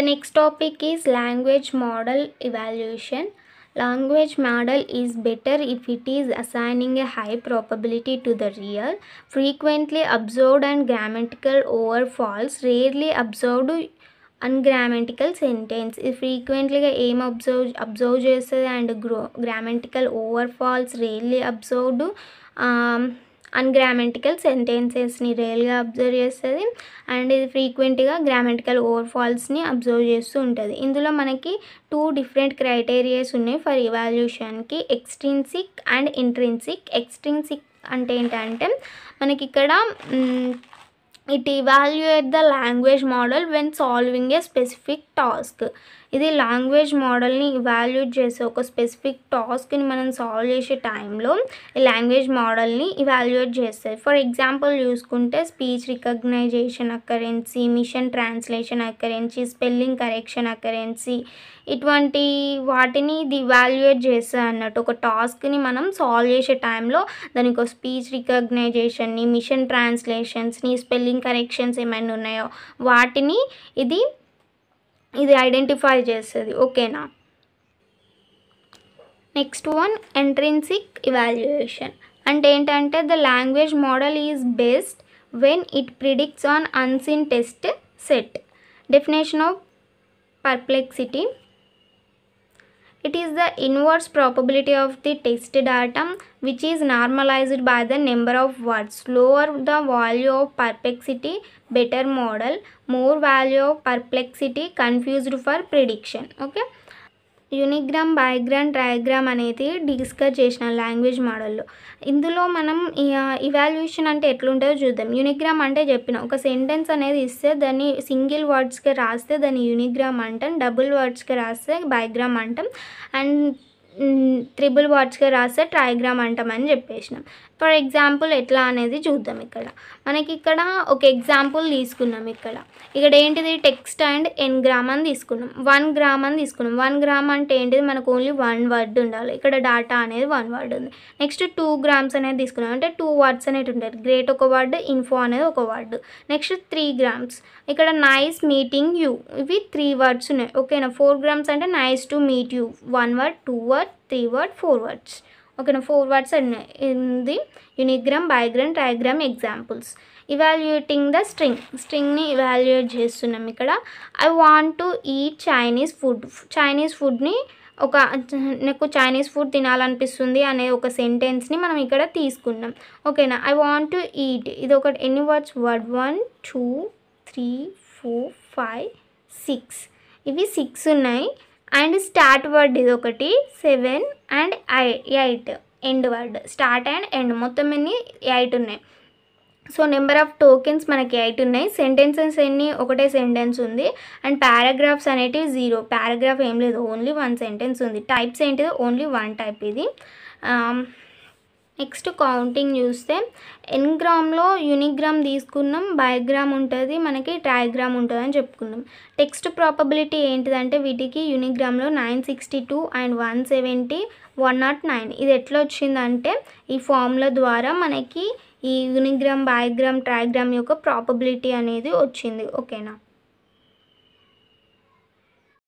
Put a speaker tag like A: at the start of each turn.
A: The next topic is language model evaluation. Language model is better if it is assigning a high probability to the real, frequently observed and grammatical over false, rarely observed ungrammatical sentence. ఇది ఫ్రీక్వెంట్లీగా ఏం observe చేస్తుంది and grammatical over falls, rarely observed ungrammatical సెంటెన్సెస్ని రేర్గా observe చేస్తుంది and ఇది ఫ్రీక్వెంట్గా grammatical over ఫాల్స్ని observe చేస్తూ ఉంటుంది. ఇందులో మనకి 2 డిఫరెంట్ క్రైటీరియాస్ ఉన్నాయి ఫర్ ఇవాల్యూషన్కి, ఎక్స్ట్రిన్సిక్ అండ్ ఇంట్రిన్సిక్. ఎక్స్ట్రిన్సిక్ అంటే ఏంటంటే మనకి ఇక్కడ it evaluate the language model when solving a specific task. ఇది లాంగ్వేజ్ మోడల్ని ఇవాల్యుయేట్ చేసే ఒక స్పెసిఫిక్ టాస్క్ని మనం సాల్వ్ చేసే టైంలో ఈ లాంగ్వేజ్ మోడల్ని ఇవాల్యుయేట్ చేస్తుంది. ఫర్ ఎగ్జాంపుల్ చూసుకుంటే speech recognition accuracy, machine translation accuracy, spelling correction accuracy, ఇటువంటి వాటిని ఇది ఇవాల్యుయేట్ చేస్తుంది అన్నట్టు. ఒక టాస్క్ని మనం సాల్వ్ చేసే టైంలో దానికి ఒక స్పీచ్ రికగ్నైజేషన్ని, మిషన్ ట్రాన్స్లేషన్స్ని, స్పెల్లింగ్ కరెక్షన్స్ ఏమైనా ఉన్నాయో వాటిని ఇది ఐడెంటిఫై చేస్తుంది. ఓకేనా. Next one intrinsic evaluation. అంటే ఏంటంటే the language model is best when it predicts on unseen test set. Definition of perplexity: it is the inverse probability of the test data which is normalized by the number of words. Lower the value of perplexity, better model. More value of perplexity, confused for prediction. Okay. యూనిగ్రామ్, బైగ్రామ్, ట్రైగ్రామ్ అనేది discuss చేసిన language మోడల్లో. ఇందులో మనం evaluation అంటే ఎట్లుంటుందో చూద్దాం. యూనిగ్రామ్ అంటే చెప్పిన ఒక సెంటెన్స్ అనేది ఇస్తే దాన్ని సింగిల్ వర్డ్స్కి రాస్తే దాన్ని యూనిగ్రామ్ అంటాం, డబుల్ వర్డ్స్కి రాస్తే బైగ్రామ్ అంటాం అండ్ త్రిబుల్ వర్డ్స్గా రాస్తే ట్రైగ్రామ్ అంటామని చెప్పేసినాం. ఫర్ ఎగ్జాంపుల్ ఎట్లా అనేది చూద్దాం. మనకి ఇక్కడ ఒక ఎగ్జాంపుల్ తీసుకున్నాం. ఇక్కడ ఏంటిది టెక్స్ట్ అండ్ ఎన్గ్రామ్ అని తీసుకున్నాం, 1 గ్రామ్ అని తీసుకున్నాం. 1 గ్రామ్ అంటే ఏంటిది మనకు ఓన్లీ 1 వర్డ్ ఉండాలి. ఇక్కడ డాటా అనేది 1 వర్డ్ ఉంది. నెక్స్ట్ 2 గ్రామ్స్ అనేది తీసుకున్నాం, అంటే 2 వర్డ్స్ అనేవి ఉంటాయి. గ్రేట్ ఒక వర్డ్, ఇన్ఫో అనేది ఒక వర్డ్. నెక్స్ట్ 3 గ్రామ్స్, ఇక్కడ నైస్ మీటింగ్ యూ, ఇవి 3 వర్డ్స్ ఉన్నాయి. ఓకేనా. 4 గ్రామ్స్ అంటే nice to meet you, 1 word, 2 word, 3 word, 4 words. ఓకేనా. 4 వర్డ్స్ ఉన్నాయి. ఇది యూనిగ్రామ్, బైగ్రామ్, ట్రైగ్రామ్ ఎగ్జాంపుల్స్. ఇవాల్యుయేటింగ్ ద స్ట్రింగ్ని ఇవాల్యుయేట్ చేస్తున్నాం. ఇక్కడ I want to eat Chinese food. Chinese ఫుడ్ని నాకు చైనీస్ ఫుడ్ తినాలనిపిస్తుంది అనే ఒక సెంటెన్స్ని మనం ఇక్కడ తీసుకున్నాం. ఓకేనా. ఐ వాంట్ టు ఈట్, ఇది ఒక ఎన్ని వర్డ్స్, వర్డ్ 1 2 3 4 5 6, ఇవి 6 ఉన్నాయి. అండ్ స్టార్ట్ వర్డ్ ఇది ఒకటి 7 and 8 end word, start and end, మొత్తం ఎన్ని 8 ఉన్నాయి. సో నెంబర్ ఆఫ్ టోకెన్స్ మనకి 8 ఉన్నాయి. సెంటెన్సెస్ ఎన్ని, ఒకటే సెంటెన్స్ ఉంది. అండ్ పారాగ్రాఫ్స్ అనేటివి 0, పారాగ్రాఫ్ ఏం లేదు, ఓన్లీ 1 సెంటెన్స్ ఉంది. టైప్స్ ఏంటిది, ఓన్లీ 1 టైప్ ఇది. నెక్స్ట్ కౌంటింగ్ చూస్తే ఎన్గ్రామ్లో యూనిగ్రామ్ తీసుకున్నాం, బైగ్రామ్ ఉంటుంది, మనకి ట్రైగ్రామ్ ఉంటుంది అని చెప్పుకున్నాం. టెక్స్ట్ ప్రాబబిలిటీ ఏంటిదంటే వీటికి యూనిగ్రామ్లో 962 అండ్ 170, 109. ఇది ఎట్లా వచ్చిందంటే ఈ ఫార్ములా ద్వారా మనకి ఈ యూనిగ్రామ్, బైగ్రామ్, ట్రైగ్రామ్ యొక్క ప్రాబబిలిటీ అనేది వచ్చింది. ఓకేనా.